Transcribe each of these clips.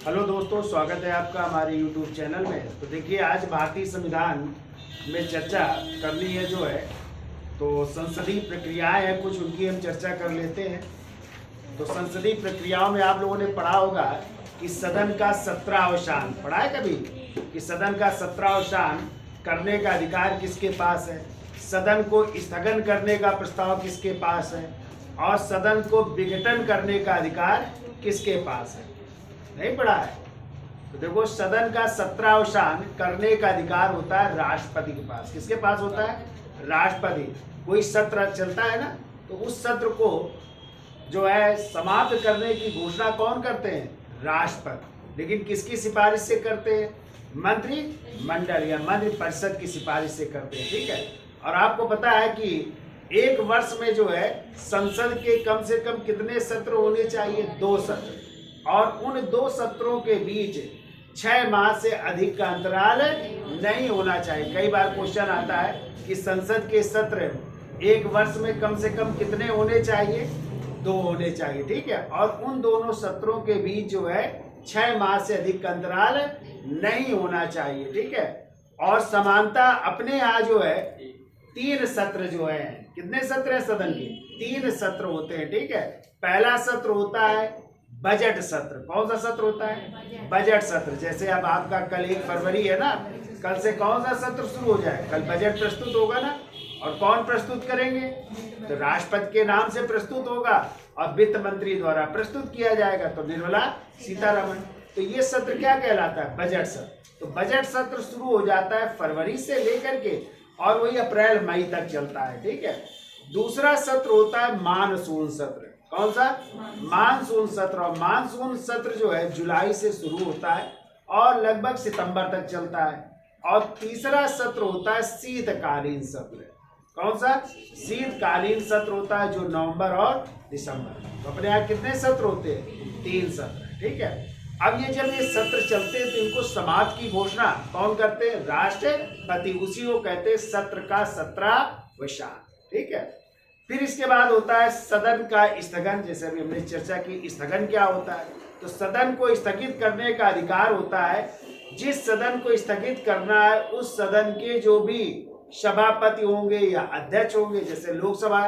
Hello दोस्तों, स्वागत है आपका हमारे YouTube चैनल में। तो देखिए, आज भारतीय संविधान में चर्चा करनी है जो है, तो संसदीय प्रक्रियाएं हैं कुछ, उनकी हम चर्चा कर लेते हैं। तो संसदीय प्रक्रियाओं में आप लोगों ने पढ़ा होगा कि सदन का 17वां पढ़ा है कभी, कि सदन का 17वां करने का अधिकार किसके पास है, सदन को स्थगन करने का प्रस्ताव किसके पास है, और सदन को विघटन करने का अधिकार किसके पास है। नहीं पढ़ा है? तो देखो, सदन का 17वां करने का अधिकार होता है राष्ट्रपति के पास। किसके पास होता है? राष्ट्रपति। कोई सत्र चलता है ना, तो उस सत्र को जो है समाप्त करने की घोषणा कौन करते हैं? राष्ट्रपति। लेकिन किसकी सिफारिश से करते हैं? मंत्रिमंडल या मंत्रिपरिषद की सिफारिश से करते हैं। ठीक है। और आपको पता है कि एक वर्ष में जो है संसद के कम से कम कितने सत्र होने चाहिए? 2 सत्र। और उन 2 सत्रों के बीच 6 माह से अधिक का अंतराल नहीं होना चाहिए। कई बार क्वेश्चन आता है कि संसद के सत्र एक वर्ष में कम से कम कितने होने चाहिए? 2 होने चाहिए। ठीक है। और उन दोनों सत्रों के बीच जो है 6 माह से अधिक का अंतराल नहीं होना चाहिए। ठीक है। और समानता अपने यहाँ जो है 3 सत्र जो है, कितने सत्र है सदन के? 3 सत्र होते हैं। ठीक है। पहला सत्र होता है बजट सत्र। कौन सा सत्र होता है? बजट सत्र। जैसे अब आपका कल 1 फरवरी है ना, कल से कौन सा सत्र शुरू हो जाए? कल बजट प्रस्तुत होगा ना। और कौन प्रस्तुत करेंगे? तो राष्ट्रपति के नाम से प्रस्तुत होगा और वित्त मंत्री द्वारा प्रस्तुत किया जाएगा, तो निर्मला सीतारमण। तो ये सत्र क्या कहलाता है? बजट सत्र। तो बजट सत्र शुरू हो जाता है फरवरी से लेकर के, और वही अप्रैल मई तक चलता है। ठीक है। दूसरा सत्र होता है मानसून सत्र। कौन सा? मानसून सत्र। और मानसून सत्र जो है जुलाई से शुरू होता है और लगभग सितंबर तक चलता है। और तीसरा सत्र होता है शीतकालीन सत्र। कौन सा? शीतकालीन सत्र होता है जो नवंबर और दिसंबर। तो अपने यहाँ कितने सत्र होते हैं? 3 सत्र। ठीक है। अब ये जब ये सत्र चलते हैं तो इनको समाप्त की घोषणा कौन करते हैं? राष्ट्रपति। उसी को कहते हैं सत्र का 17वां। ठीक है। फिर इसके बाद होता है सदन का स्थगन। जैसे अभी हमने चर्चा की, स्थगन क्या होता है? तो सदन को स्थगित करने का अधिकार होता है। जिस सदन को स्थगित करना है उस सदन के जो भी सभापति होंगे या अध्यक्ष होंगे, जैसे लोकसभा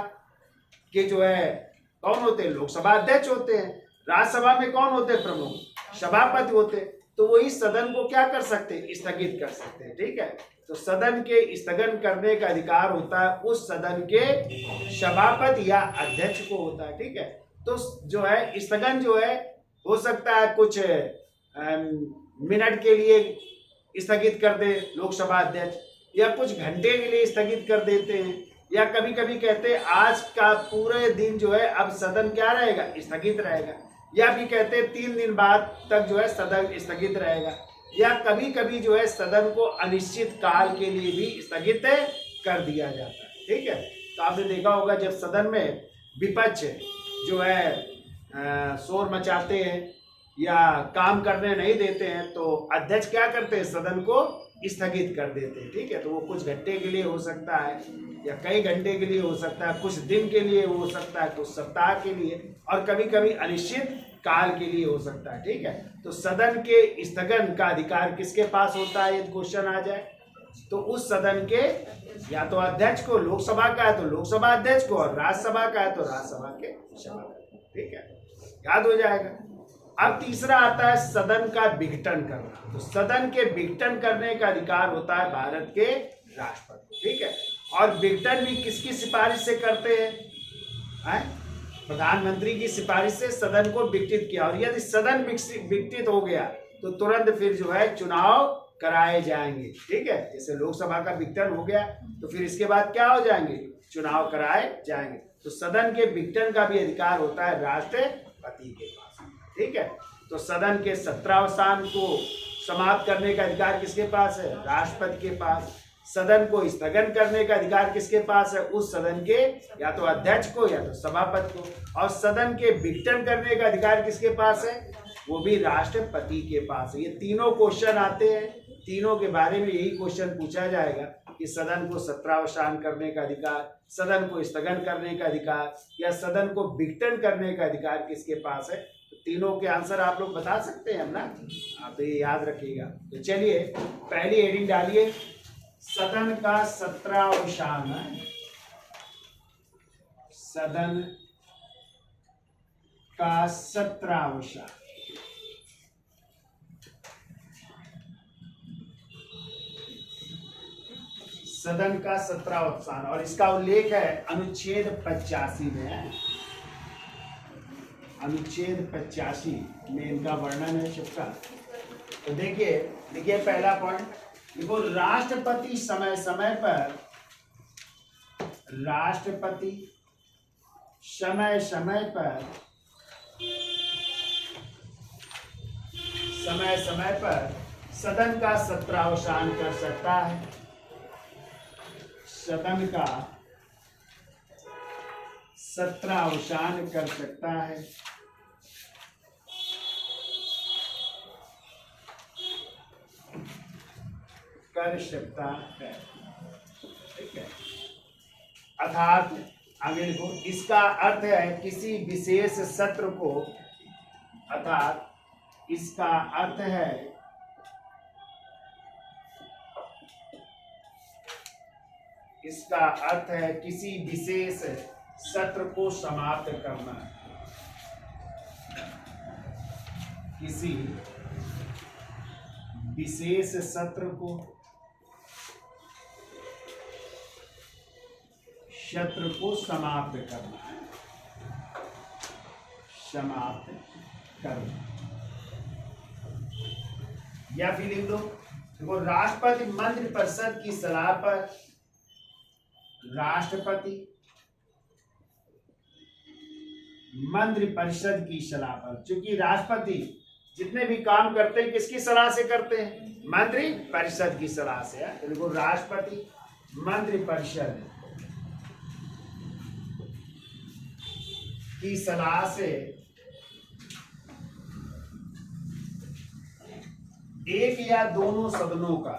के जो है कौन होते हैं? लोकसभा अध्यक्ष होते हैं। राज्यसभा में कौन होते हैं? प्रमुख सभापति होते हैं। तो वही सदन को क्या कर सकते हैं? स्थगित कर सकते हैं। ठीक है। तो सदन के स्थगन करने का अधिकार होता है उस सदन के सभापति या अध्यक्ष को होता है। ठीक है। तो जो है स्थगन जो है हो सकता है कुछ मिनट के लिए स्थगित कर दे लोकसभा अध्यक्ष, या कुछ घंटे के लिए स्थगित कर देते हैं, या कभी कभी कहते हैं आज का पूरे दिन जो है अब सदन क्या रहेगा? स्थगित रहेगा। या भी कहते हैं 3 दिन बाद तक जो है सदन स्थगित रहेगा। या कभी कभी जो है सदन को अनिश्चित काल के लिए भी स्थगित कर दिया जाता है। ठीक है। तो आपने देखा होगा जब सदन में विपक्ष जो है शोर मचाते हैं या काम करने नहीं देते हैं, तो अध्यक्ष क्या करते हैं? सदन को स्थगित कर देते हैं। ठीक है। तो वो कुछ घंटे के लिए हो सकता है, या कई घंटे के लिए हो सकता है, कुछ दिन के लिए हो सकता है, कुछ सप्ताह के लिए, और कभी कभी अनिश्चित काल के लिए हो सकता है। ठीक है। तो सदन के स्थगन का अधिकार किसके पास होता है? यदि क्वेश्चन आ जाए तो उस सदन के या तो अध्यक्ष को, लोकसभा का है तो लोकसभा अध्यक्ष को, और राज्यसभा का है तो राज्यसभा के सभापति। ठीक है। याद हो जाएगा। अब तीसरा आता है सदन का विघटन करना। तो सदन के विघटन करने का अधिकार होता है भारत के राष्ट्रपति। ठीक है। और विघटन भी किसकी सिफारिश से करते हैं? प्रधानमंत्री की सिफारिश से सदन को विघटित किया। और यदि सदन विघटित हो गया तो तुरंत फिर जो है चुनाव कराए जाएंगे। ठीक है। जैसे लोकसभा का विघटन हो गया तो फिर इसके बाद क्या हो जाएंगे? चुनाव कराए जाएंगे। तो सदन के विघटन का भी अधिकार होता है राष्ट्रपति के पास। ठीक है। तो सदन के 17वां को समाप्त करने का अधिकार किसके पास है? राष्ट्रपति के पास। सदन को स्थगन करने का अधिकार किसके पास है? उस सदन के या तो अध्यक्ष को या तो सभापति को। और सदन के विघटन करने का अधिकार किसके पास है? वो भी राष्ट्रपति के पास है। ये तीनों क्वेश्चन आते हैं, तीनों के बारे में यही क्वेश्चन पूछा जाएगा कि सदन को 17वां करने का अधिकार, सदन को स्थगन करने का अधिकार, या सदन को विघटन करने का अधिकार किसके पास है? तो तीनों के आंसर आप लोग बता सकते हैं ना, आप ये याद रखिएगा। तो चलिए पहली हेडिंग डालिए, सदन का 17वां सदन का 17वां सदन का 17वां, और इसका उल्लेख है अनुच्छेद 85 में। अनुच्छेद 85 में इनका वर्णन है सबका। तो देखिए पहला पॉइंट, देखो राष्ट्रपति समय समय पर सदन का 17वां कर सकता है। सदन का 17वां कर सकता है। ठीक है। अर्थात आगे लिखो, इसका अर्थ है किसी विशेष सत्र को, अर्थात इसका अर्थ है किसी विशेष सत्र को समाप्त करना। किसी विशेष सत्र को समाप्त करना है। या फिर लिख दो, देखो राष्ट्रपति मंत्रिपरिषद की सलाह पर, राष्ट्रपति मंत्रिपरिषद की सलाह पर, क्योंकि राष्ट्रपति जितने भी काम करते हैं किसकी सलाह से करते हैं? मंत्रिपरिषद की सलाह से है। तो देखो राष्ट्रपति मंत्रिपरिषद की सलाह से एक या दोनों सदनों का,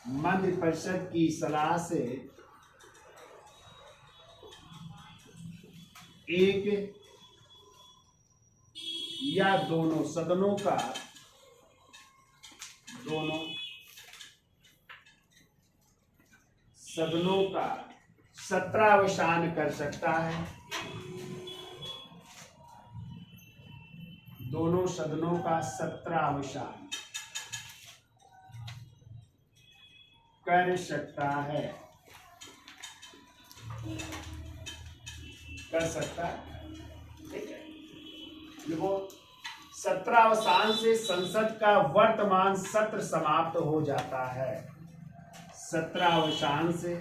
मंत्रिपरिषद की सलाह से एक या दोनों सदनों का, 17वां कर सकता है। दोनों सदनों का 17वां कर सकता है। ठीक है। देखो 17वां से संसद का वर्तमान सत्र समाप्त हो जाता है। 17वां से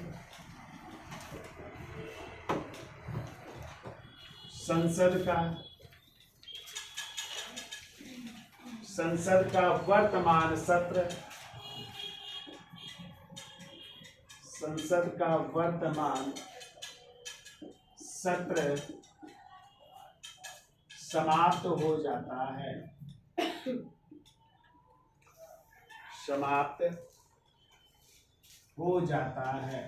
संसद का वर्तमान सत्र, समाप्त हो जाता है।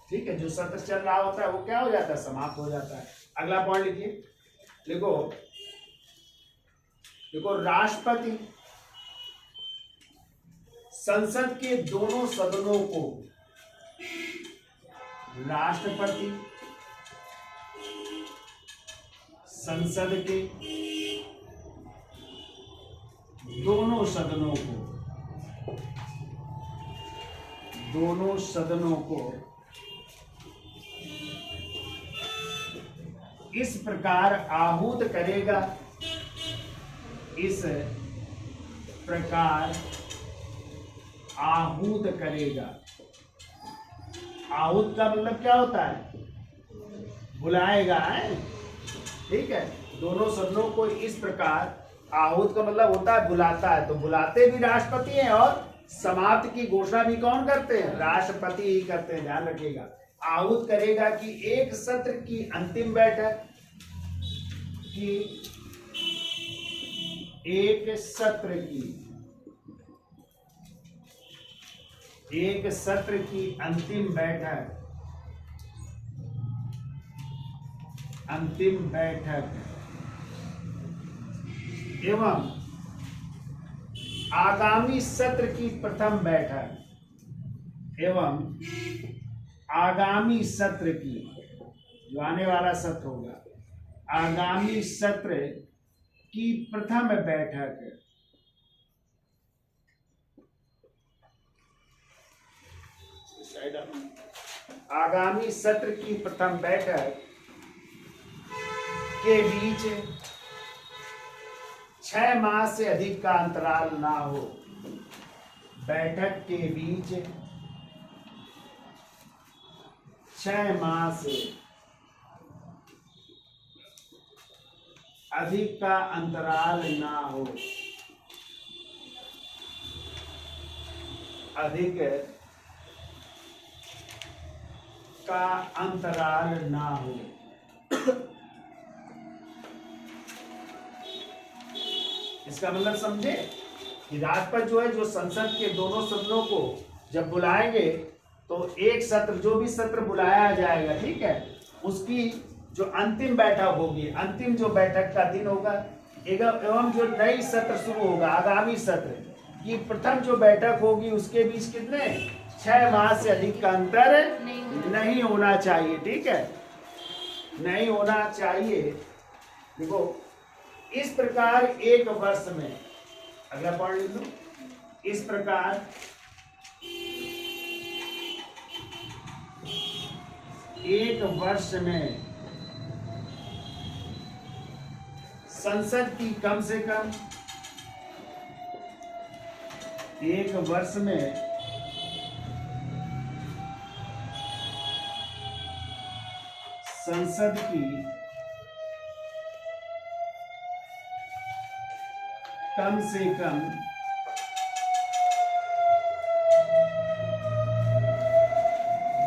ठीक है, जो सत्र चल रहा होता है वो क्या हो जाता है? समाप्त हो जाता है। अगला पॉइंट लिखिए, देखो राष्ट्रपति संसद के दोनों सदनों को, राष्ट्रपति संसद के दोनों सदनों को इस प्रकार आहूत करेगा, आहूत का मतलब क्या होता है? बुलाएगा है। ठीक है, दोनों सदनों को इस प्रकार, आहूत का मतलब होता है बुलाता है। तो बुलाते भी राष्ट्रपति हैं और समाप्त की घोषणा भी कौन करते हैं? राष्ट्रपति ही करते हैं, ध्यान रखिएगा। आहूत करेगा कि एक सत्र की अंतिम बैठक, एक सत्र की अंतिम बैठक अंतिम बैठक एवं आगामी सत्र की प्रथम बैठक एवं आगामी सत्र की, जो आने वाला सत्र होगा, आगामी सत्र की प्रथम बैठक आगामी सत्र की प्रथम बैठक के बीच 6 माह से अधिक का अंतराल ना हो। बैठक के बीच 6 माह से अधिक का अंतराल ना हो। अधिक का अंतराल ना हो। इसका मतलब समझे कि राजपथ जो है, जो संसद के दोनों सदनों को जब बुलाएंगे तो एक सत्र, जो भी सत्र बुलाया जाएगा, ठीक है, उसकी जो अंतिम बैठक होगी, अंतिम जो बैठक का दिन होगा एवं जो नई सत्र शुरू होगा, आगामी सत्र की प्रथम जो बैठक होगी, उसके बीच कितने 6 माह से अधिक का अंतर नहीं होना चाहिए। ठीक है, नहीं होना चाहिए। देखो, इस प्रकार एक वर्ष में, अगला पॉइंट लिख लो, इस प्रकार एक वर्ष में संसद की कम से कम, एक वर्ष में संसद की कम से कम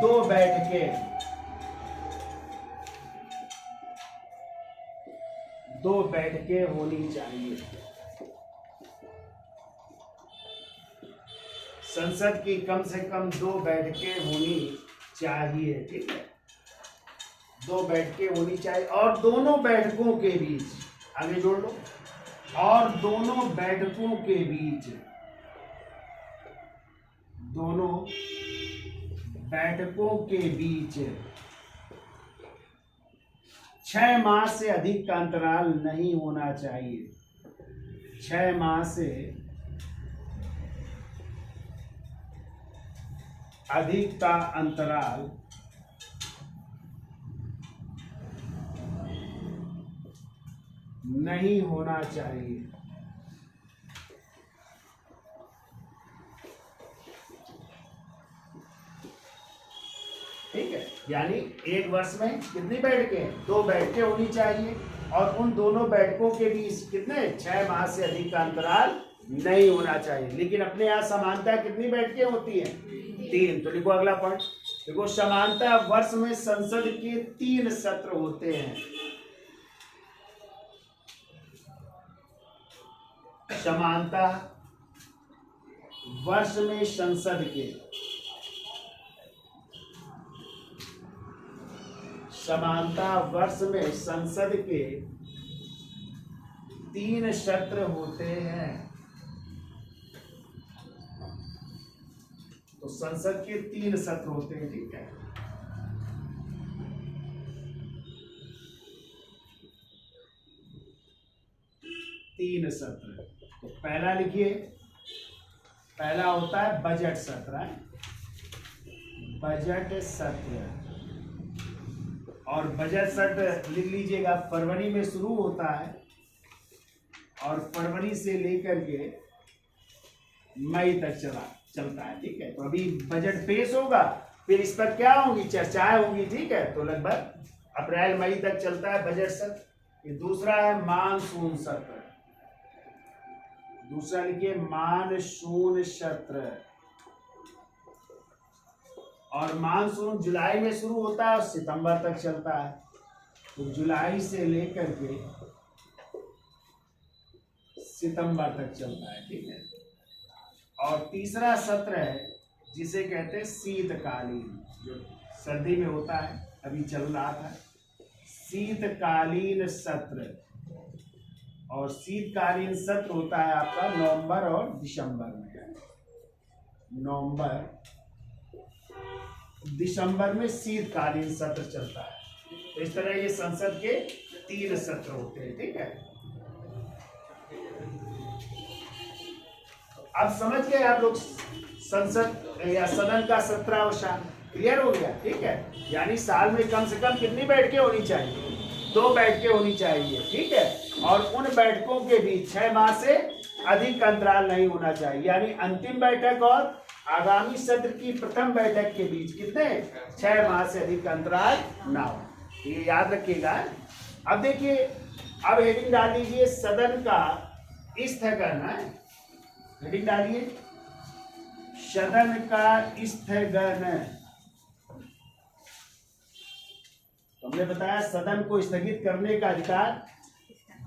2 बैठकें, 2 बैठकें होनी चाहिए। संसद की कम से कम 2 बैठकें होनी चाहिए। ठीक है, 2 बैठकें होनी चाहिए और दोनों बैठकों के बीच, आगे जोड़ लो, और दोनों बैठकों के बीच, दोनों बैठकों के बीच 6 माह से अधिक का अंतराल नहीं होना चाहिए। 6 माह से अधिक का अंतराल नहीं होना चाहिए। ठीक है, यानी एक वर्ष में कितनी बैठकें, 2 बैठकें होनी चाहिए और उन दोनों बैठकों के बीच कितने 6 माह से अधिक का अंतराल नहीं होना चाहिए। लेकिन अपने यहाँ समानता कितनी बैठकें होती हैं? 3। तो लिखो अगला पॉइंट, देखो, समानता वर्ष में संसद के 3 सत्र होते हैं। समानता वर्ष में संसद के, समानता वर्ष में संसद के 3 सत्र होते हैं। तो संसद के 3 सत्र होते हैं। ठीक है, तीन सत्र। तो पहला लिखिए, पहला होता है बजट सत्र, बजट सत्र। और बजट सत्र लिख लीजिएगा, फरवरी में शुरू होता है और फरवरी से लेकर के मई तक चलता है। ठीक है, तो अभी बजट पेश होगा, फिर इस पर क्या होंगी, चर्चाएं होंगी। ठीक है, तो लगभग अप्रैल मई तक चलता है बजट सत्र। ये दूसरा है मानसून सत्र। दूसरा लिखिए मानसून सत्र। और मानसून जुलाई में शुरू होता है और सितंबर तक चलता है। तो जुलाई से लेकर के सितंबर तक चलता है। ठीक है, और तीसरा सत्र है जिसे कहते हैं शीतकालीन, जो सर्दी में होता है, अभी चल रहा था शीतकालीन सत्र, और शीतकालीन सत्र होता है आपका नवंबर और दिसंबर में। नवंबर दिसंबर में शीतकालीन सत्र चलता है। तो इस तरह ये संसद के 3 सत्र होते हैं। ठीक है, अब समझ गए आप लोग संसद या सदन का सत्रावसान। क्लियर हो गया? ठीक है, यानी साल में कम से कम कितनी बैठकें होनी चाहिए? 2 बैठकें होनी चाहिए। ठीक है, और उन बैठकों के बीच 6 माह से अधिक अंतराल नहीं होना चाहिए, यानी अंतिम बैठक और आगामी सत्र की प्रथम बैठक के बीच कितने 6 माह से अधिक अंतराल ना हो। ये याद रखिएगा। अब देखिए, अब हेडिंग डाल दीजिए सदन का स्थगन। हेडिंग डालिए सदन का स्थगन। हमने बताया सदन को स्थगित करने का अधिकार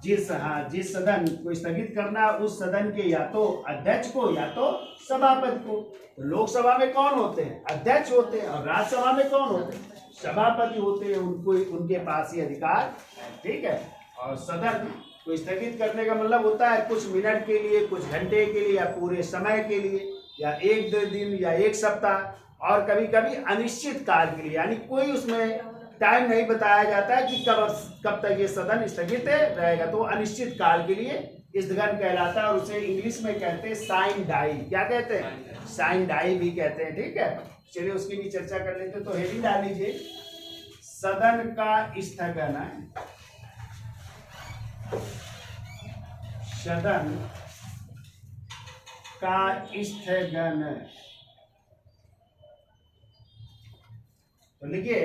जिस सदन को स्थगित करना, उस सदन के या तो अध्यक्ष को या तो सभापति को। तो लोकसभा में कौन होते हैं? अध्यक्ष होते हैं। और राज्यसभा में कौन होते हैं? सभापति होते हैं। उनको उनके पास ही अधिकार है। ठीक है, और सदन को स्थगित करने का मतलब होता है कुछ मिनट के लिए, कुछ घंटे के लिए, या पूरे समय के लिए, या 1-2 दिन, या 1 सप्ताह, और कभी कभी अनिश्चित काल के लिए, यानी कोई उसमें टाइम नहीं बताया जाता है कि कब तक ये सदन स्थगित रहेगा। तो अनिश्चित काल के लिए स्थगन कहलाता है, और उसे इंग्लिश में कहते हैं साइन डाई। क्या कहते हैं? साइन डाई भी कहते हैं। ठीक है, चलिए उसकी भी चर्चा कर लेते हैं। तो हेडिंग डाल लीजिए सदन का स्थगन। सदन का स्थगन। तो लिखिए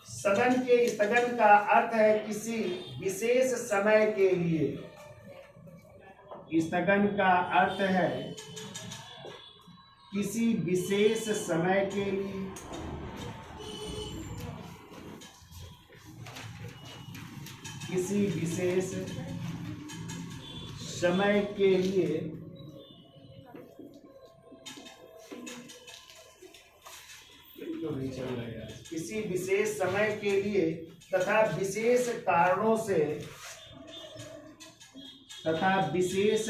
सदन के स्थगन का अर्थ है किसी विशेष समय के लिए। स्थगन का अर्थ है किसी विशेष समय के लिए, किसी विशेष समय के लिए नहीं चल रहा है, किसी विशेष समय के लिए तथा विशेष कारणों से, विशेष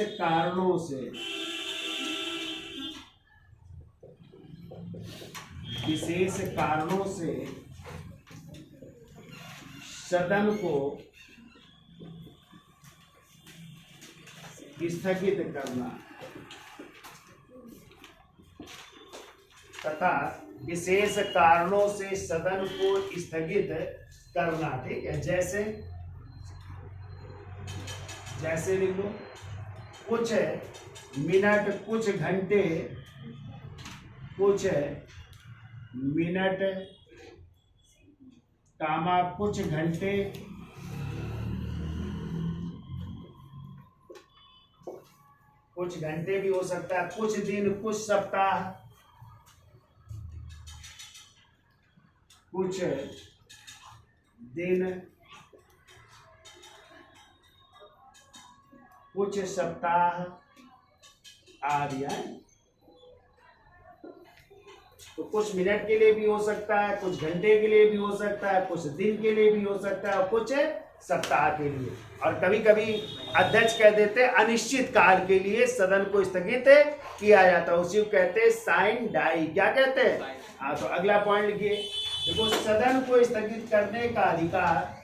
कारणों से सदन को स्थगित करना, तथा विशेष कारणों से सदन को स्थगित करना। ठीक है, जैसे लिख लो कुछ मिनट, कुछ घंटे, कुछ मिनट कामा कुछ घंटे, कुछ घंटे भी हो सकता है, कुछ दिन, कुछ सप्ताह, कुछ दिन, कुछ सप्ताह आदि। तो कुछ मिनट के लिए भी हो सकता है, कुछ घंटे के लिए भी हो सकता है, कुछ दिन के लिए भी हो सकता है, और कुछ सप्ताह के लिए। और कभी कभी अध्यक्ष कह देते हैं अनिश्चित काल के लिए सदन को स्थगित किया जाता है, उसी को कहते हैं साइन डाई। क्या कहते हैं? हाँ, तो अगला पॉइंट लिखिए। देखो सदन को स्थगित करने का अधिकार,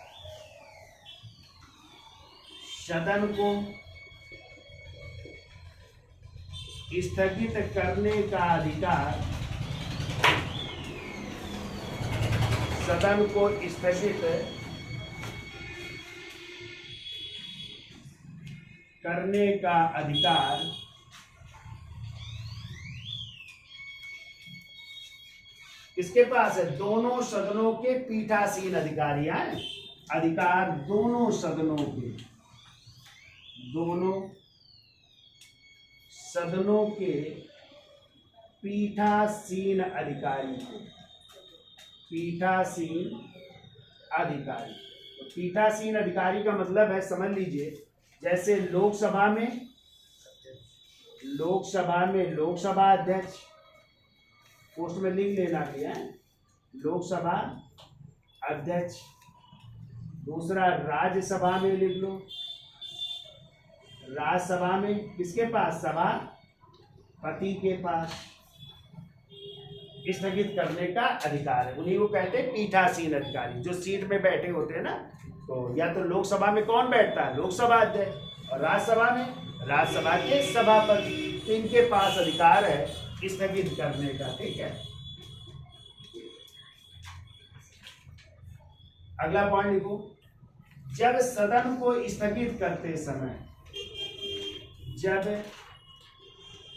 सदन को स्थगित करने का अधिकार, सदन को स्थगित करने का अधिकार किसके पास है? दोनों सदनों के पीठासीन अधिकारी हैं। अधिकार दोनों सदनों के, दोनों सदनों के पीठासीन अधिकारी को, पीठासीन अधिकारी। तो पीठासीन अधिकारी का मतलब है, समझ लीजिए, जैसे लोकसभा में लोकसभा अध्यक्ष, पोस्ट में लिख लेना भी है, लोकसभा अध्यक्ष, दूसरा राज्यसभा में लिख लो, राज्यसभा में किसके पास, सभापति के पास स्थगित करने का अधिकार है। उन्हीं को कहते हैं पीठासीन अधिकारी, जो सीट में बैठे होते हैं ना। तो या तो लोकसभा में कौन बैठता है, लोकसभा अध्यक्ष, और राज्यसभा में राज्यसभा के सभापति। इनके पास अधिकार है स्थगित करने का, ठीक है। अगला पॉइंट लिखो, जब सदन को स्थगित करते समय, जब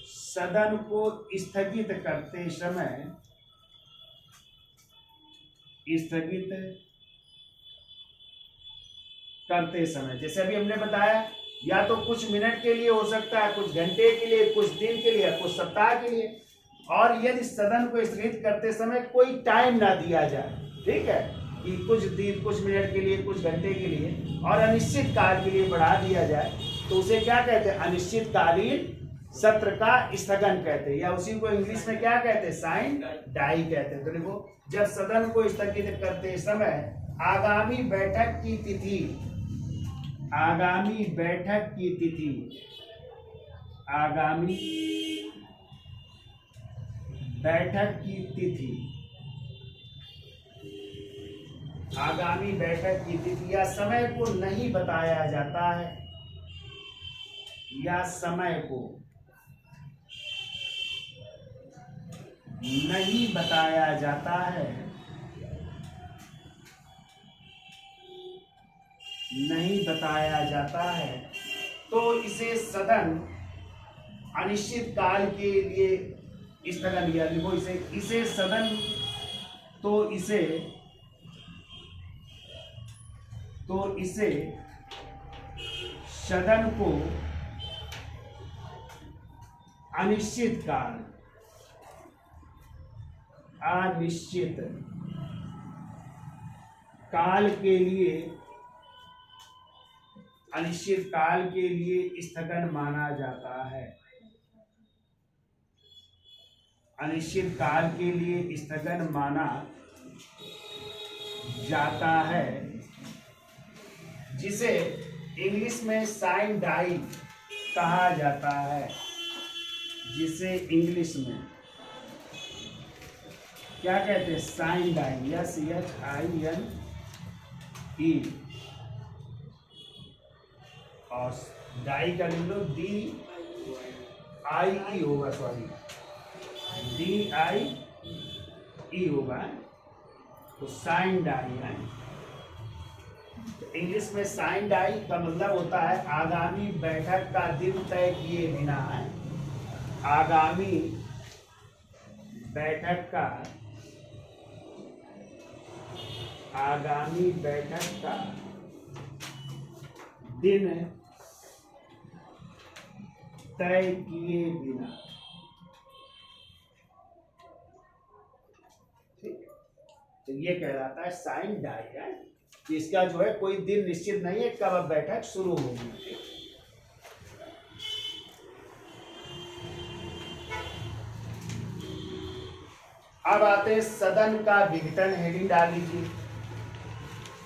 सदन को स्थगित करते समय, स्थगित करते समय, जैसे अभी हमने बताया, या तो कुछ मिनट के लिए हो सकता है, कुछ घंटे के लिए, कुछ दिन के लिए, कुछ सप्ताह के लिए, और यदि सदन को स्थगित करते समय कोई टाइम ना दिया जाए, ठीक है, कि कुछ दिन, कुछ मिनट के लिए, कुछ घंटे के लिए, और अनिश्चित काल के लिए बढ़ा दिया जाए, तो उसे क्या कहते हैं, अनिश्चितकालीन सत्र का स्थगन कहते हैं, या उसी को इंग्लिश में क्या कहते हैं, साइन डाई कहते हैं। तो देखो, जब सदन को स्थगित करते समय आगामी बैठक की तिथि, आगामी बैठक की तिथि, आगामी बैठक की तिथि, आगामी बैठक की तिथि या समय को नहीं बताया जाता है, या समय को नहीं बताया जाता है, नहीं बताया जाता है, तो इसे सदन अनिश्चित काल के लिए स्थगन, या लिखो इसे सदन, तो इसे सदन को अनिश्चित काल, अनिश्चित काल के लिए, अनिश्चित काल के लिए स्थगन माना जाता है, अनिश्चित काल के लिए स्थगन माना जाता है, जिसे इंग्लिश में साइन डाई कहा जाता है, जिसे इंग्लिश में क्या कहते हैं, साइन डाई, SHINE, और डाई का लिख लो DIE होगा, सॉरी DIE होगा, तो साइन डाई है। इंग्लिश में साइन डाई का मतलब होता है आगामी बैठक का दिन तय किए बिना, आगामी बैठक का, आगामी बैठक का दिन तय किए बिना, ठीक, तो ये कहलाता है साइन डाई है। इसका जो है कोई दिन निश्चित नहीं है कब अब बैठक शुरू होगी। अब आते हैं सदन का विघटन, हेडिंग डाल लीजिए,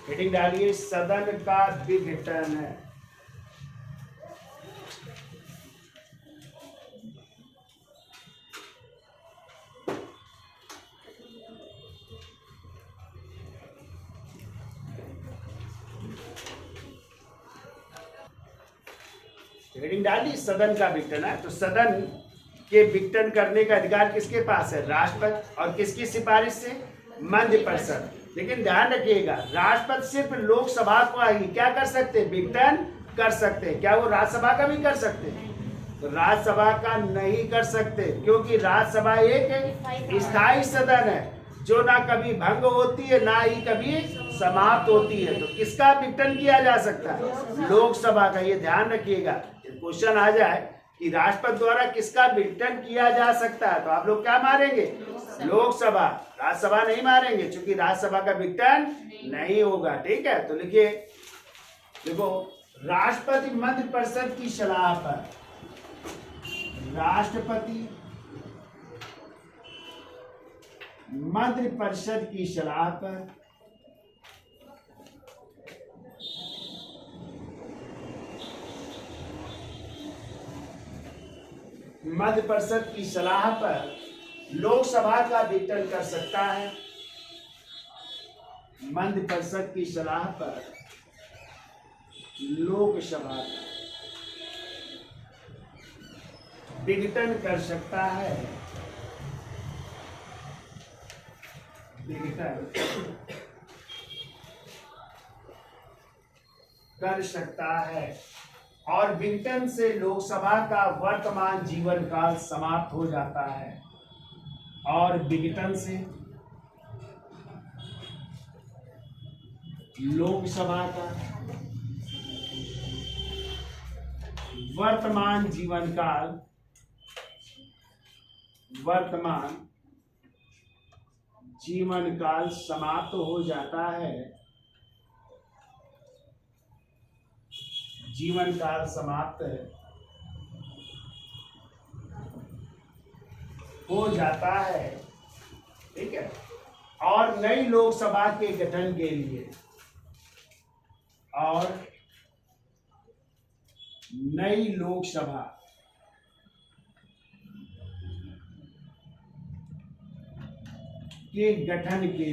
हेडिंग डालिए, सदन का विघटन है। हेडिंग डाली, सदन का विघटन है। तो सदन के विघटन करने का अधिकार किसके पास है, राष्ट्रपति, और किसकी सिफारिश से, मंत्रिपरिषद। लेकिन ध्यान रखिएगा, राष्ट्रपति सिर्फ लोकसभा को ही क्या कर सकते, विघटन कर सकते। क्या वो राज्यसभा का भी कर सकते? तो राज्यसभा का नहीं कर सकते, क्योंकि राज्यसभा एक स्थायी सदन है जो ना कभी भंग होती है ना ही कभी समाप्त होती है। तो किसका विघटन किया जा सकता है, लोकसभा का। ये ध्यान रखिएगा, क्वेश्चन आ जाए कि राष्ट्रपति द्वारा किसका विघटन किया जा सकता है, तो आप लोग क्या मारेंगे, लोकसभा, राज्यसभा नहीं मारेंगे, क्योंकि राज्यसभा का विघटन नहीं होगा। ठीक है, तो लिखिए, देखो, राष्ट्रपति मंत्रिपरिषद की सलाह पर, राष्ट्रपति मंत्रिपरिषद की सलाह पर मध्य परिषद की सलाह पर लोकसभा का विघटन कर सकता है। मध्य परिषद की सलाह पर लोकसभा का विघटन कर सकता है। विघटन कर सकता है और विघटन से लोकसभा का वर्तमान जीवन काल समाप्त हो जाता है। और विघटन से लोकसभा का वर्तमान जीवन काल समाप्त हो जाता है। जीवन काल समाप्त हो जाता है। ठीक है। और नई लोकसभा के गठन के लिए नई लोकसभा के गठन के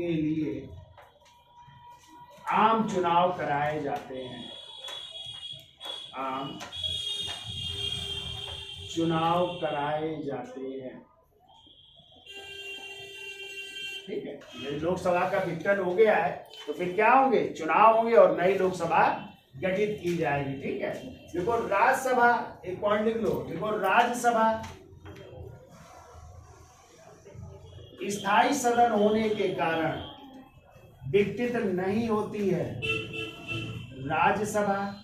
लिए आम चुनाव कराए जाते हैं। आम चुनाव कराए जाते हैं। ठीक है। ये लोकसभा का विघटन हो गया है तो फिर क्या होंगे? चुनाव होंगे और नई लोकसभा गठित की जाएगी। ठीक है। देखो राज्यसभा, एक पॉइंट लिख लो। देखो राज्यसभा स्थायी सदन होने के कारण विघटित नहीं होती है। राज्यसभा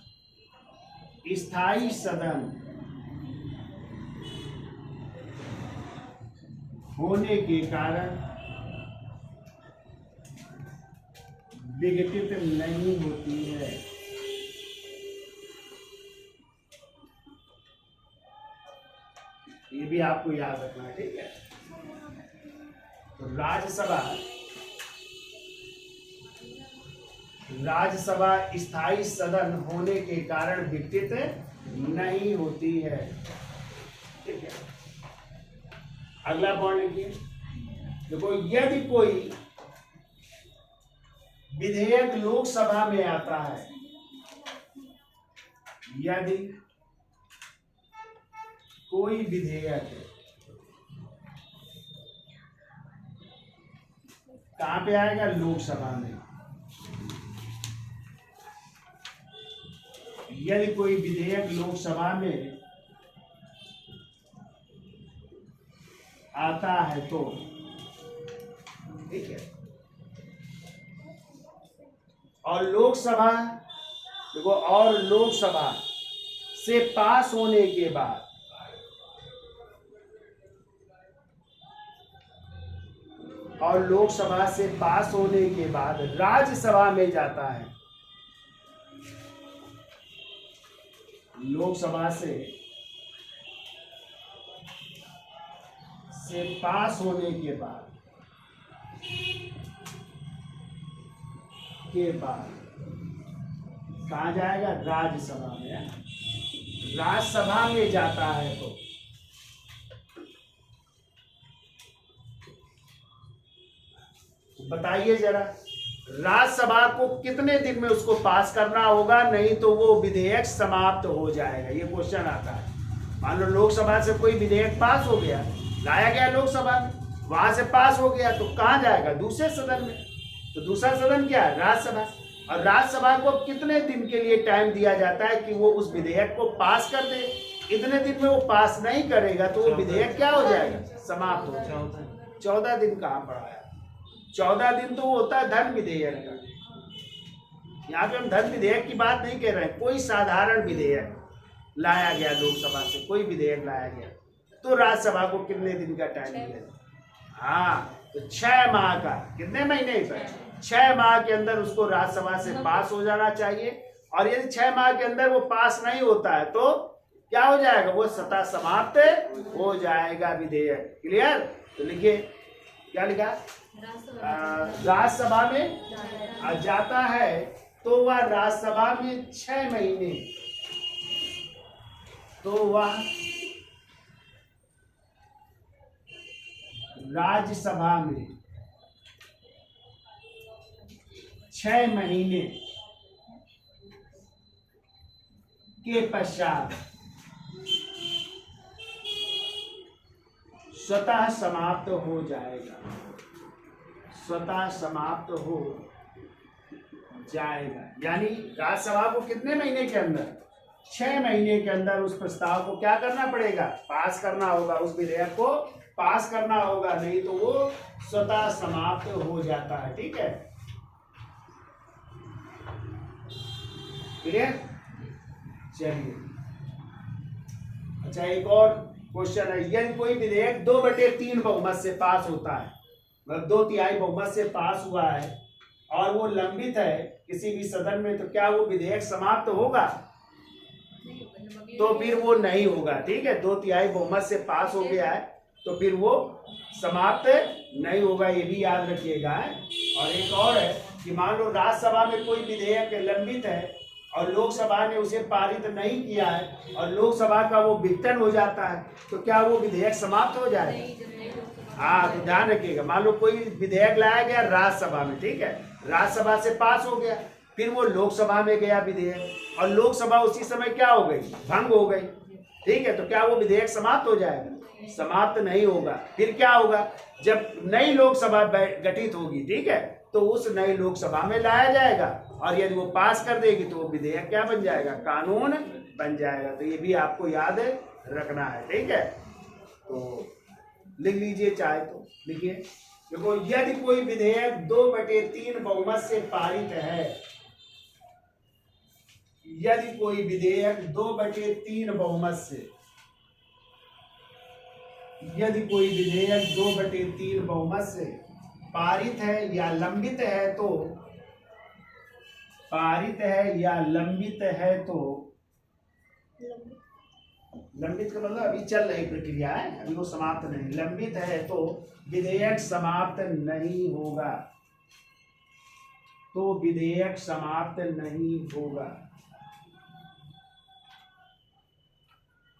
स्थायी सदन होने के कारण विघटित नहीं होती है। ये भी आपको याद रखना है। ठीक है। तो राज्यसभा स्थायी सदन होने के कारण विघटित नहीं होती है। ठीक है। अगला पॉइंट लिखिए। देखो यदि कोई विधेयक लोकसभा में आता है, यदि कोई विधेयक कहां पे आएगा? लोकसभा में। यदि कोई विधेयक लोकसभा में आता है तो ठीक है। और लोकसभा देखो, और लोकसभा से पास होने के बाद राज्यसभा में जाता है। लोकसभा से पास होने के बाद कहाँ जाएगा? राज्यसभा में। राज्यसभा में जाता है तो बताइए जरा, राज्यसभा को कितने दिन में उसको पास करना होगा, नहीं तो वो विधेयक समाप्त हो जाएगा। ये क्वेश्चन आता है। मान लो लोकसभा से कोई विधेयक पास हो गया, लाया गया लोकसभा में, वहां से पास हो गया तो कहाँ जाएगा? दूसरे सदन में। तो दूसरा सदन क्या है? राज्यसभा। और राज्यसभा को कितने दिन के लिए टाइम दिया जाता है कि वो उस विधेयक को पास कर दे? इतने दिन में वो पास नहीं करेगा तो वो विधेयक क्या हो जाएगा? समाप्त हो जाएगा। 14 दिन कहाँ पड़ा है? 14 दिन तो होता है धन विधेयक का। यहाँ पे हम धन विधेयक की बात नहीं कर रहे हैं। कोई साधारण विधेयक लाया गया लोकसभा से, कोई विधेयक लाया गया तो राज्यसभा को कितने दिन का टाइम मिलेगा? हाँ, तो 6 माह का। कितने महीने पर? 6 माह के अंदर उसको राज्यसभा से पास हो जाना चाहिए। और यदि 6 माह के अंदर वो पास नहीं होता है तो क्या हो जाएगा? वो सत्ता समाप्त हो जाएगा विधेयक। क्लियर? तो लिखिए, क्या लिखा? राज्यसभा में जाता है तो वह राज्यसभा में 6 महीने तो वह राज्यसभा में 6 महीने के पश्चात स्वतः समाप्त हो जाएगा, स्वतः समाप्त हो जाएगा। यानी राज्यसभा को कितने महीने के अंदर, 6 महीने के अंदर उस प्रस्ताव को क्या करना पड़ेगा, पास करना होगा, उस विधेयक को पास करना होगा, नहीं तो वो स्वतः समाप्त हो जाता है। ठीक है, क्लियर? चलिए, अच्छा एक और क्वेश्चन है, यदि कोई विधेयक 2/3 बहुमत से पास होता है, मतलब 2/3 बहुमत से पास हुआ है और वो लंबित है किसी भी सदन में, तो क्या वो विधेयक समाप्त होगा? तो फिर वो नहीं होगा। ठीक है, 2/3 बहुमत से पास हो गया है तो फिर वो समाप्त नहीं होगा, ये भी याद रखिएगा। और एक और है कि मान लो राज्यसभा में कोई विधेयक लंबित है और लोकसभा ने उसे पारित नहीं किया है और लोकसभा का वो विघटन हो जाता है, तो क्या वो विधेयक समाप्त हो जाएगा? हाँ, तो ध्यान रखिएगा, मान लो कोई विधेयक लाया गया राज्यसभा में, ठीक है, राज्यसभा से पास हो गया, फिर वो लोकसभा में गया विधेयक और लोकसभा उसी समय क्या हो गई, भंग हो गई। ठीक है, तो क्या वो विधेयक समाप्त हो जाएगा? समाप्त नहीं होगा। फिर क्या होगा, जब नई लोकसभा गठित होगी, ठीक है, तो उस नई लोकसभा में लाया जाएगा और यदि वो पास कर देगी तो वो विधेयक क्या बन जाएगा, कानून बन जाएगा। तो ये भी आपको याद रखना है। ठीक है, तो लिख लीजिए, चाहे तो लिखिए। देखो, यदि कोई विधेयक 2/3 बहुमत से पारित है, यदि कोई विधेयक 2/3 बहुमत से, यदि कोई विधेयक 2/3 बहुमत से पारित है या लंबित है तो, पारित है या लंबित है तो, लंबित का मतलब अभी चल रही प्रक्रिया है, अभी वो समाप्त नहीं, लंबित है तो विधेयक समाप्त नहीं होगा, तो विधेयक समाप्त नहीं होगा,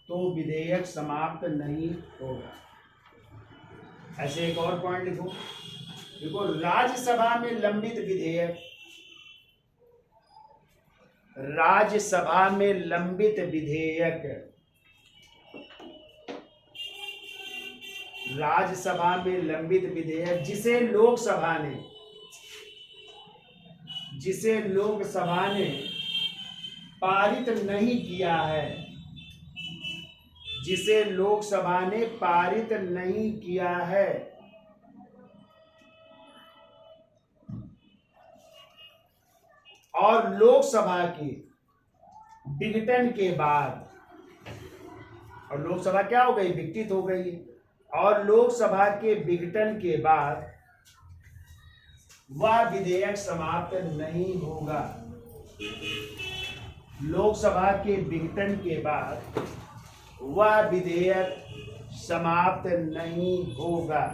तो विधेयक समाप्त नहीं होगा। ऐसे एक और पॉइंट लिखो, देखो राज्यसभा में लंबित विधेयक, राज्यसभा में लंबित विधेयक, राज्यसभा में लंबित विधेयक जिसे लोकसभा ने, जिसे लोकसभा ने पारित नहीं किया है, जिसे लोकसभा ने पारित नहीं किया है, और लोकसभा के विघटन के बाद, और लोकसभा क्या हो गई, विघटित हो गई, और लोकसभा के विघटन के बाद वह विधेयक समाप्त नहीं होगा, लोकसभा के विघटन के बाद वह विधेयक समाप्त नहीं होगा।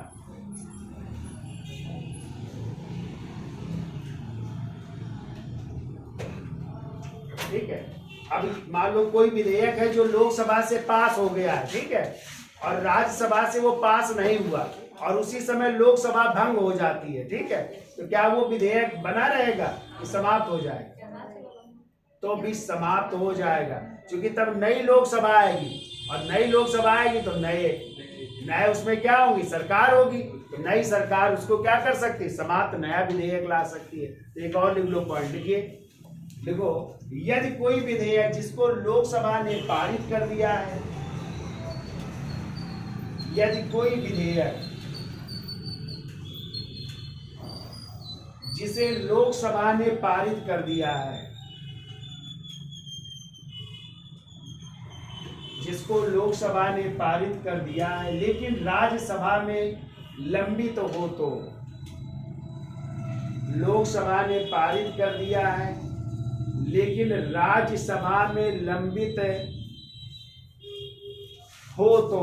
ठीक है, अब मान लो कोई विधेयक है जो लोकसभा से पास हो गया है, ठीक है, और राज्यसभा से वो पास नहीं हुआ और उसी समय लोकसभा भंग हो जाती है, ठीक है, तो क्या वो विधेयक बना रहेगा कि समाप्त हो जाएगा? तो भी समाप्त हो जाएगा, क्योंकि तब नई लोकसभा आएगी और नई लोकसभा आएगी तो नए उसमें क्या होगी, सरकार होगी, तो नई सरकार उसको क्या कर सकती है, समाप्त नया विधेयक ला सकती है। तो एक और लिख लो पॉइंट, लिखिए, देखो, यदि कोई विधेयक जिसको लोकसभा ने पारित कर दिया है, यदि कोई विधेयक जिसे लोकसभा ने पारित कर दिया है, जिसको लोकसभा ने पारित कर दिया है लेकिन राज्यसभा में लंबित हो, तो लोकसभा ने पारित कर दिया है लेकिन राज्यसभा में लंबित हो तो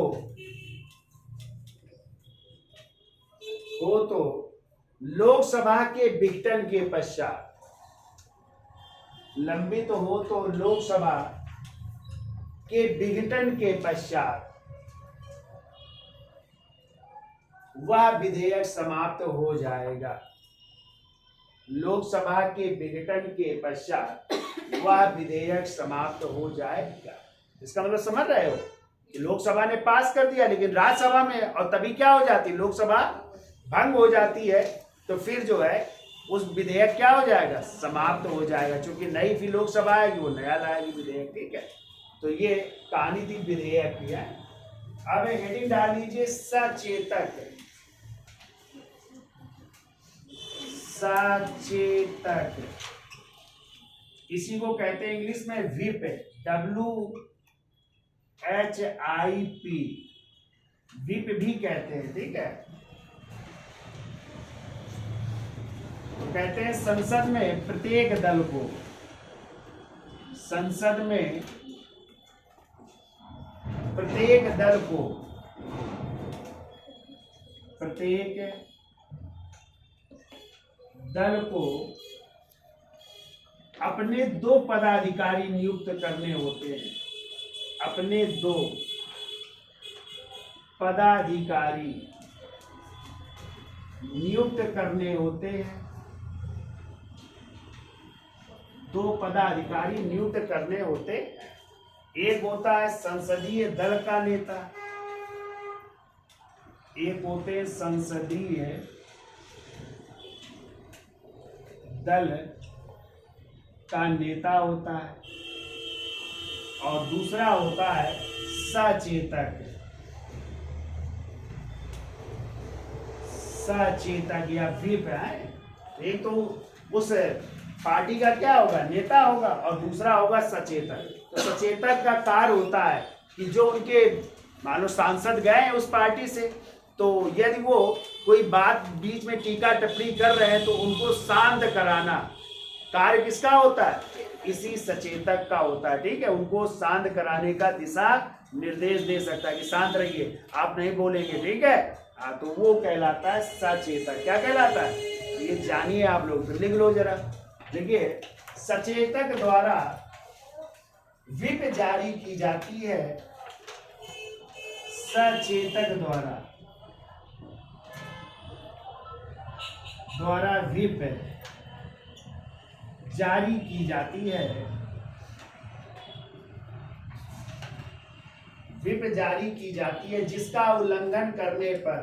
लोकसभा के विघटन के पश्चात, लंबित हो तो लोकसभा के विघटन के पश्चात वह विधेयक समाप्त हो जाएगा। लोकसभा के विघटन के पश्चात वह विधेयक समाप्त हो जाएगा। इसका मतलब समझ रहे हो कि लोकसभा ने पास कर दिया, लेकिन राज्यसभा में, और तभी क्या हो जाती, लोकसभा भंग हो जाती है, तो फिर जो है उस विधेयक क्या हो जाएगा, समाप्त हो जाएगा। क्योंकि नई फिर लोकसभा आएगी, वो नया लाएगी विधेयक। ठीक है, तो ये कहानी थी विधेयक की है। अब हेडिंग डाल लीजिए सचेतक। सचेतक इसी को कहते हैं इंग्लिश में व्हिप, WHIP, व्हिप भी कहते हैं। ठीक है, तो कहते हैं संसद में प्रत्येक दल को, संसद में प्रत्येक दल को, प्रत्येक दल को अपने 2 पदाधिकारी नियुक्त करने होते हैं। अपने 2 पदाधिकारी नियुक्त करने होते हैं। 2 पदाधिकारी नियुक्त करने होते हैं। एक होता है संसदीय दल का नेता, एक होते हैं संसदीय दल का नेता होता है, और दूसरा होता है सचेतक। सचेतक या व्हिप है। एक तो उस पार्टी का क्या होगा, नेता होगा, और दूसरा होगा सचेतक। तो सचेतक का कार्य होता है कि जो उनके मान लो सांसद गए हैं उस पार्टी से, तो यदि वो कोई बात बीच में टीका टिप्पणी कर रहे हैं तो उनको शांत कराना कार्य किसका होता है, इसी सचेतक का होता है। ठीक है, उनको शांत कराने का दिशा निर्देश दे सकता है कि शांत रहिए, आप नहीं बोलेंगे। ठीक है, हाँ, तो वो कहलाता है सचेतक। क्या कहलाता है, ये जानिए आप लोग, तो लिख लो जरा। देखिए, सचेतक द्वारा व्हिप जारी की जाती है। सचेतक द्वारा व्हिप जारी की जाती है। व्हिप जारी की जाती है जिसका उल्लंघन करने पर,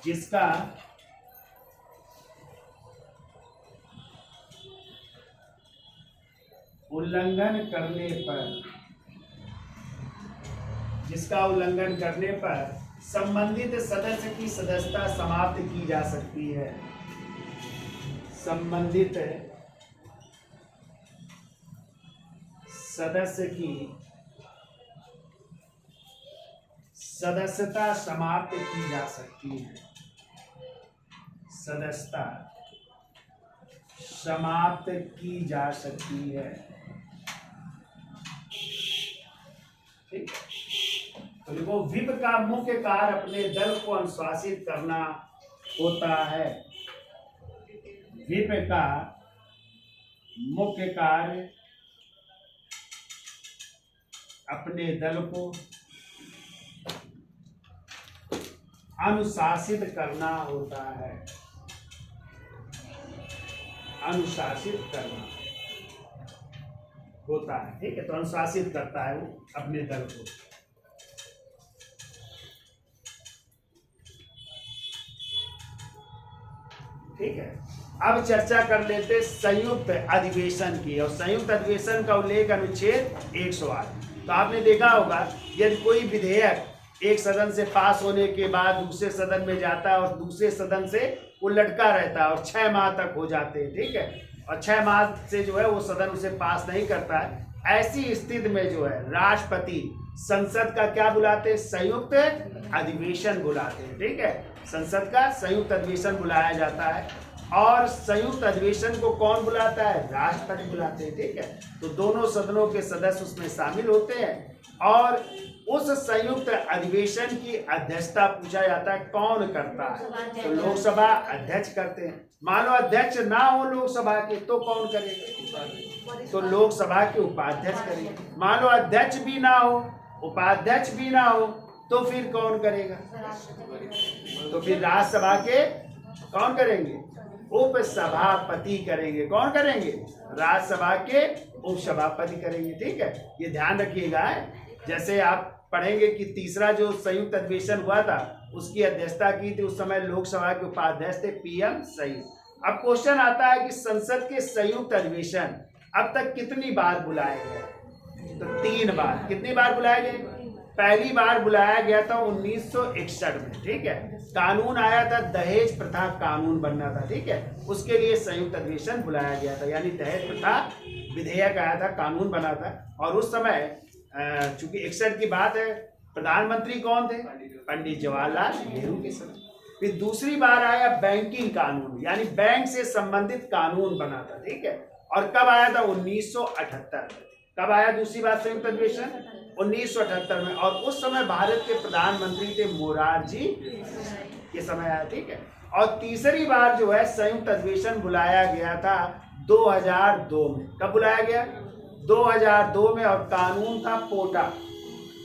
जिसका उल्लंघन करने पर संबंधित सदस्य की सदस्यता समाप्त की जा सकती है। संबंधित सदस्य की सदस्यता समाप्त की जा सकती है। सदस्यता समाप्त की जा सकती है। ठीक, तो देखो, व्हिप का मुख्य कार्य अपने दल को अनुशासित करना होता है। व्हिप का मुख्य कार्य अपने दल को अनुशासित करना होता है। अनुशासित करना होता है। ठीक है, तो अनुशासित करता है वो अपने दल को। ठीक है, अब चर्चा कर लेते संयुक्त अधिवेशन की, और संयुक्त अधिवेशन का उल्लेख अनुच्छेद 108। तो आपने देखा होगा, यदि कोई विधेयक एक सदन से पास होने के बाद दूसरे सदन में जाता है और दूसरे सदन से वो लटका रहता है और 6 माह तक हो जाते हैं। ठीक है, और 6 माह से जो है वो सदन उसे पास नहीं करता है। ऐसी स्थिति में जो है राष्ट्रपति संसद का क्या बुलाते हैं, संयुक्त अधिवेशन बुलाते हैं। ठीक है, संसद का संयुक्त अधिवेशन बुलाया जाता है। और संयुक्त अधिवेशन को कौन बुलाता है? राष्ट्रपति बुलाते हैं, ठीक है। तो दोनों सदनों के सदस्य उसमें शामिल होते हैं और उस संयुक्त अधिवेशन की अध्यक्षता पूछा जाता है कौन करता है? तो लोकसभा अध्यक्ष करते हैं। मान लो अध्यक्ष ना हो लोकसभा के तो कौन करेगा? तो लोकसभा के उपाध्यक्ष करेंगे। मान लो अध्यक्ष भी ना हो, उपाध्यक्ष भी ना हो, तो फिर कौन करेगा? तो फिर राज्यसभा के कौन करेंगे? उपसभापति करेंगे। कौन करेंगे? राज्यसभा के उपसभापति करेंगे, ठीक है। ये ध्यान रखिएगा। जैसे आप पढ़ेंगे कि तीसरा जो संयुक्त अधिवेशन हुआ था उसकी अध्यक्षता की थी उस समय लोकसभा के उपाध्यक्ष थे PM सईद। अब क्वेश्चन आता है कि संसद के संयुक्त अधिवेशन अब तक कितनी बार बुलाए गए? तो 3 बार। कितनी बार बुलाए गए? पहली बार बुलाया गया था 1961 में, ठीक है। कानून आया था, दहेज प्रथा कानून बनना था, ठीक है। उसके लिए संयुक्त अधिवेशन बुलाया गया था, यानी दहेज प्रथा विधेयक आया था, कानून बना था। और उस समय चूंकि 61 की बात है, प्रधानमंत्री कौन थे? पंडित जवाहरलाल नेहरू के समय। फिर दूसरी बार आया बैंकिंग कानून, यानी बैंक से संबंधित कानून बना था, ठीक है। और कब आया था? 1978 में। कब आया दूसरी बार संयुक्त अधिवेशन? 1978 में। और उस समय भारत के प्रधानमंत्री थे मोरारजी के समय आया, ठीक है। और तीसरी बार जो है संयुक्त अधिवेशन बुलाया गया था 2002 में। कब बुलाया गया? 2002 में। और कानून था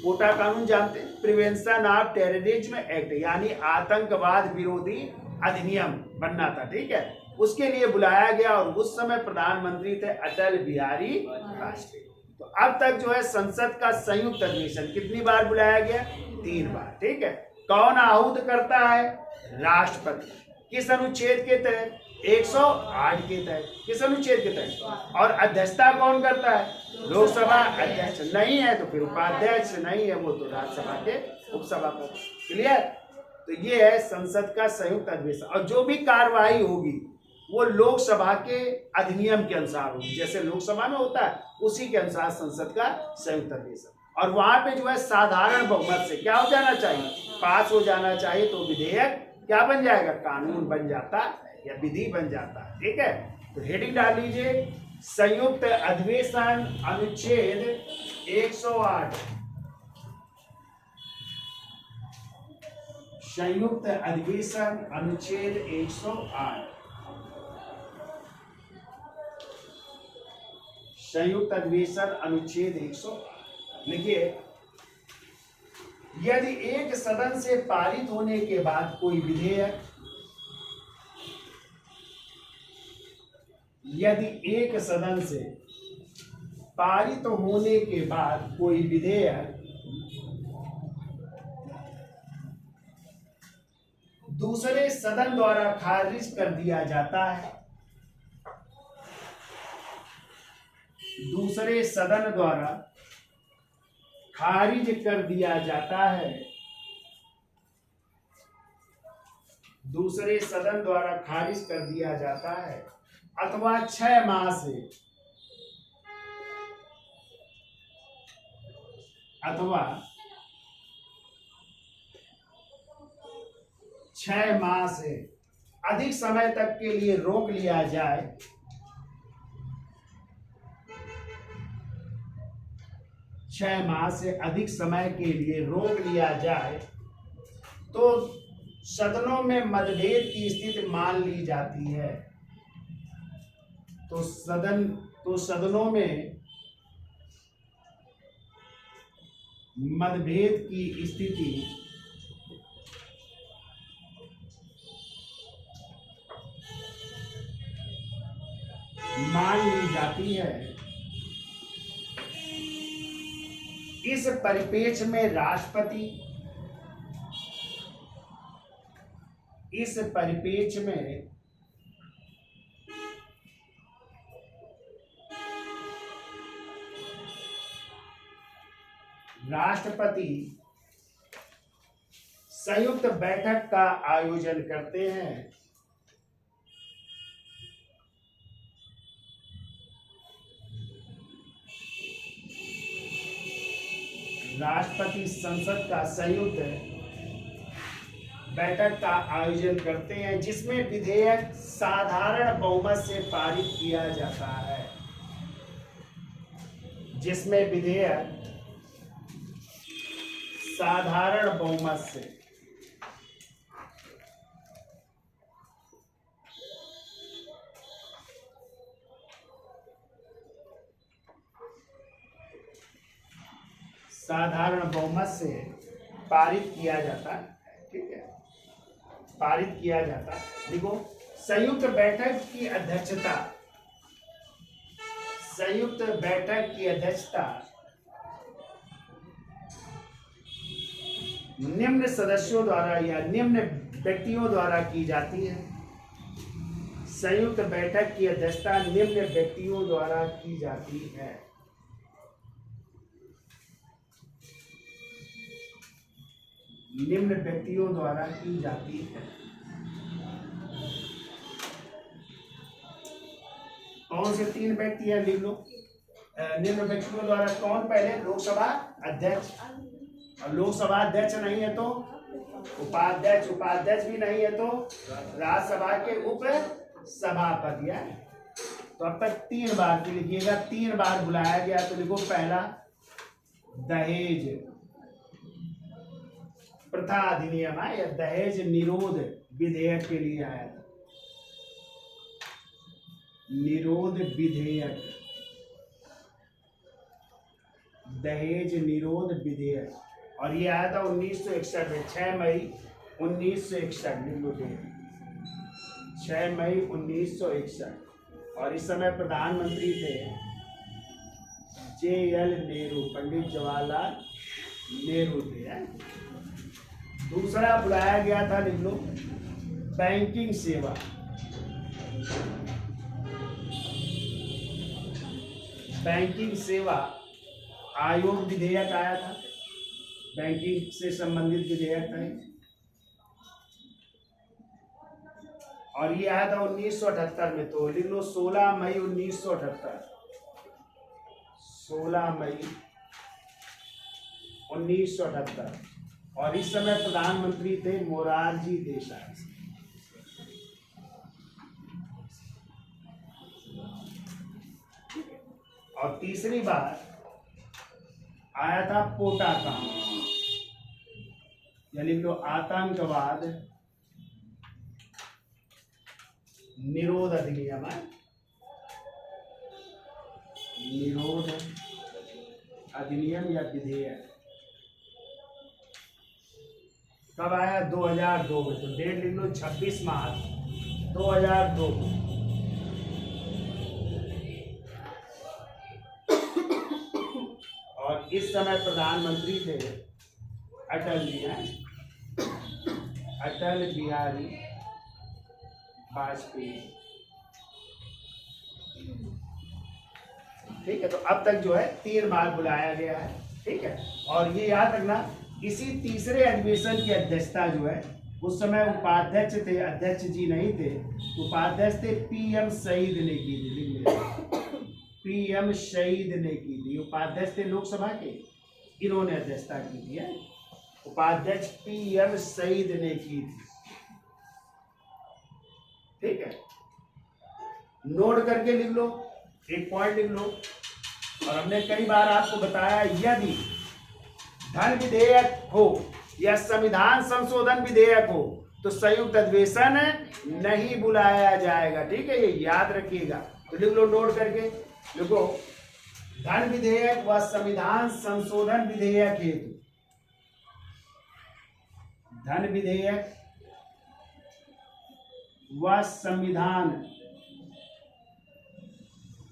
पोटा कानून, जानते हैं? प्रिवेंशन ऑफ टेररिज्म एक्ट, यानी आतंकवाद विरोधी अधिनियम बनना था, ठीक है। उसके लिए बुलाया गया और उस समय प्रधानमंत्री थे अटल बिहारी वाजपेयी। तो अब तक जो है संसद का संयुक्त अधिवेशन कितनी बार बुलाया गया? 3 बार, ठीक है। कौन आहूत करता है? राष्ट्रपति। किस अनुच्छेद के तहत? 108 के तहत। किस अनुच्छेद के तहत? और अध्यक्षता कौन करता है? लोकसभा अध्यक्ष। नहीं है तो फिर उपाध्यक्ष, नहीं है वो तो राज्यसभा के उपसभापति। क्लियर? तो ये है संसद का संयुक्त अधिवेशन। और जो भी कार्यवाही होगी वो लोकसभा के अधिनियम के अनुसार होगी, जैसे लोकसभा में होता है उसी के अनुसार संसद का संयुक्त अधिवेशन। और वहां पे जो है साधारण बहुमत से क्या हो जाना चाहिए? पास हो जाना चाहिए। तो विधेयक क्या बन जाएगा? कानून बन जाता या विधि बन जाता, ठीक है। तो हेडिंग डाल लीजिए, संयुक्त अधिवेशन अनुच्छेद 108। संयुक्त अधिवेशन अनुच्छेद 108। संयुक्त अधिवेशन अनुच्छेद 108 लिखिए, यदि एक सदन से पारित होने के बाद कोई विधेयक, यदि एक सदन से पारित होने के बाद कोई विधेयक दूसरे सदन द्वारा खारिज कर दिया जाता है, दूसरे सदन द्वारा खारिज कर दिया जाता है, दूसरे सदन द्वारा खारिज कर दिया जाता है, अथवा 6 माह से, अथवा 6 माह से अधिक समय तक के लिए रोक लिया जाए, 6 माह से अधिक समय के लिए रोक लिया जाए तो सदनों में मतभेद की स्थिति मान ली जाती है। तो सदनों में मतभेद की स्थिति मान ली जाती है। इस परिप्रेक्ष्य में राष्ट्रपति, इस परिप्रेक्ष्य में राष्ट्रपति संयुक्त बैठक का आयोजन करते हैं। राष्ट्रपति संसद का संयुक्त बैठक का आयोजन करते हैं जिसमें विधेयक साधारण बहुमत से पारित किया जाता है, जिसमें विधेयक साधारण बहुमत से पारित किया जाता है। ठीक है, पारित किया जाता है। देखो, संयुक्त बैठक की अध्यक्षता निम्न सदस्यों द्वारा या निम्न व्यक्तियों द्वारा की जाती है। संयुक्त बैठक की अध्यक्षता निम्न व्यक्तियों द्वारा की जाती है। निम्न व्यक्तियों द्वारा की जाती है। कौन से 3 व्यक्ति हैं, लिख लो। निम्न व्यक्तियों द्वारा कौन? पहले लोकसभा अध्यक्ष, और लोकसभा अध्यक्ष नहीं है तो उपाध्यक्ष, उपाध्यक्ष भी नहीं है तो राज्यसभा के उप सभापति है। तो अब तक 3 बार लिखिएगा, 3 बार बुलाया गया। तो लिखो, पहला दहेज प्रथा अधिनियम है या दहेज निरोध विधेयक के लिए आया था। निरोध विधेयक, दहेज निरोध विधेयक, और ये आया था 1961 में, 6 मई 1961। 6 मई 1961। और इस समय प्रधानमंत्री थे JL नेहरू, पंडित जवाहरलाल नेहरू थे। दूसरा बुलाया गया था, लिख लो, बैंकिंग सेवा। बैंकिंग सेवा आयोग विधेयक आया था, बैंकिंग से संबंधित विधेयक था। और ये आया था 1978 में। तो लिख लो, 16 मई 1978। 16 मई 1978। और इस समय प्रधानमंत्री थे मोरारजी देसाई। और तीसरी बार आया था पोटा कांड, या लिख लो, आतंकवाद निरोध अधिनियम है। निरोध अधिनियम या विधेयक कब आया? 2002 में। तो डेट लिख लो, 26 मार्च 2002 में। और इस समय प्रधानमंत्री थे अटल जी हैं, अटल बिहारी वाजपेयी। ठीक है, तो अब तक जो है 3 बार बुलाया गया है। ठीक है, और ये याद रखना, इसी तीसरे अधिवेशन की अध्यक्षता जो है, उस समय उपाध्यक्ष थे, अध्यक्ष जी नहीं थे, उपाध्यक्ष थे PM शहीद ने की थी। PM शहीद ने की थी। उपाध्यक्ष थे लोकसभा के, इन्होंने अध्यक्षता की थी। उपाध्यक्ष PM शहीद ने की थी। ठीक है, नोट करके लिख लो, एक पॉइंट लिख लो। और हमने कई बार आपको बताया, यदि धन विधेयक हो या संविधान संशोधन विधेयक हो तो संयुक्त अधिवेशन नहीं बुलाया जाएगा। ठीक है, ये याद रखिएगा। तो लिख लो, नोट करके लिखो, धन विधेयक व संविधान संशोधन विधेयक हेतु, धन विधेयक व संविधान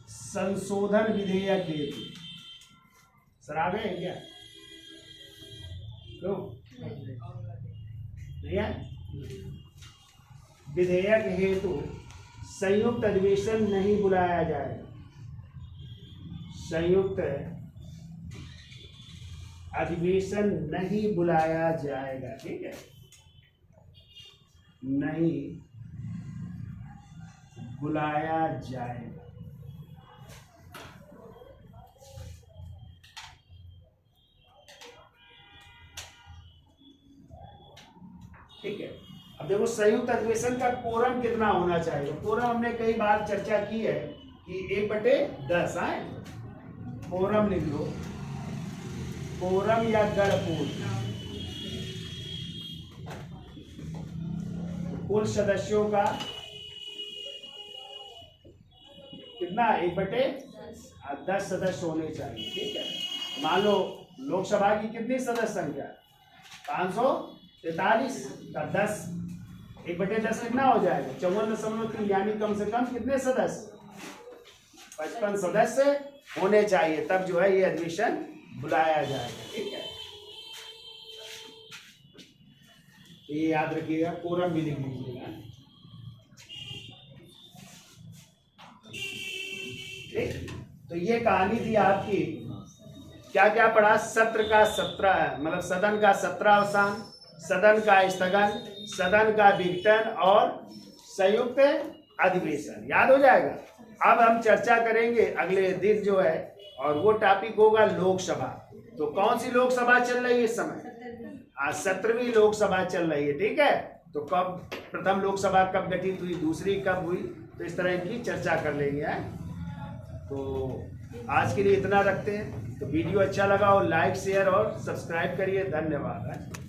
संशोधन विधेयक हेतु। सर आ गए क्या? क्यों नहीं है? विधेयक हेतु संयुक्त अधिवेशन नहीं बुलाया जाएगा। संयुक्त अधिवेशन नहीं बुलाया जाएगा। ठीक है, नहीं बुलाया जाएगा। ठीक है। अब देखो संयुक्त अधिवेशन का कोरम कितना होना चाहिए। कोरम हमने कई बार चर्चा की है कि 1/10 है। कोरम लिख लो, कोरम या गणपूर, कुल सदस्यों का कितना 1/10 सदस्य होने चाहिए। ठीक है। मान लो लोकसभा की कितनी सदस्य संख्या 543 का 10, 1/10 कितना हो जाएगा 54.3, यानी कम से कम कितने सदस्य 55 सदस्य होने चाहिए, तब जो है ये अधिवेशन बुलाया जाएगा। ठीक है, ये याद रखिएगा, कोरम भी लिख लीजिएगा। ठीक, तो ये कहानी थी आपकी। क्या क्या पढ़ा? सत्र का 17, मतलब सदन का 17 अवसान, सदन का स्थगन, सदन का विघटन और संयुक्त अधिवेशन। याद हो जाएगा। अब हम चर्चा करेंगे अगले दिन जो है, और वो टॉपिक होगा लोकसभा। तो कौन सी लोकसभा चल रही है इस समय? आज 17वीं लोकसभा चल रही है। ठीक है, तो कब प्रथम लोकसभा कब गठित हुई, दूसरी कब हुई, तो इस तरह की चर्चा कर लेंगे। तो आज के लिए इतना रखते हैं। तो वीडियो अच्छा लगा और लाइक शेयर और सब्सक्राइब करिए। धन्यवाद।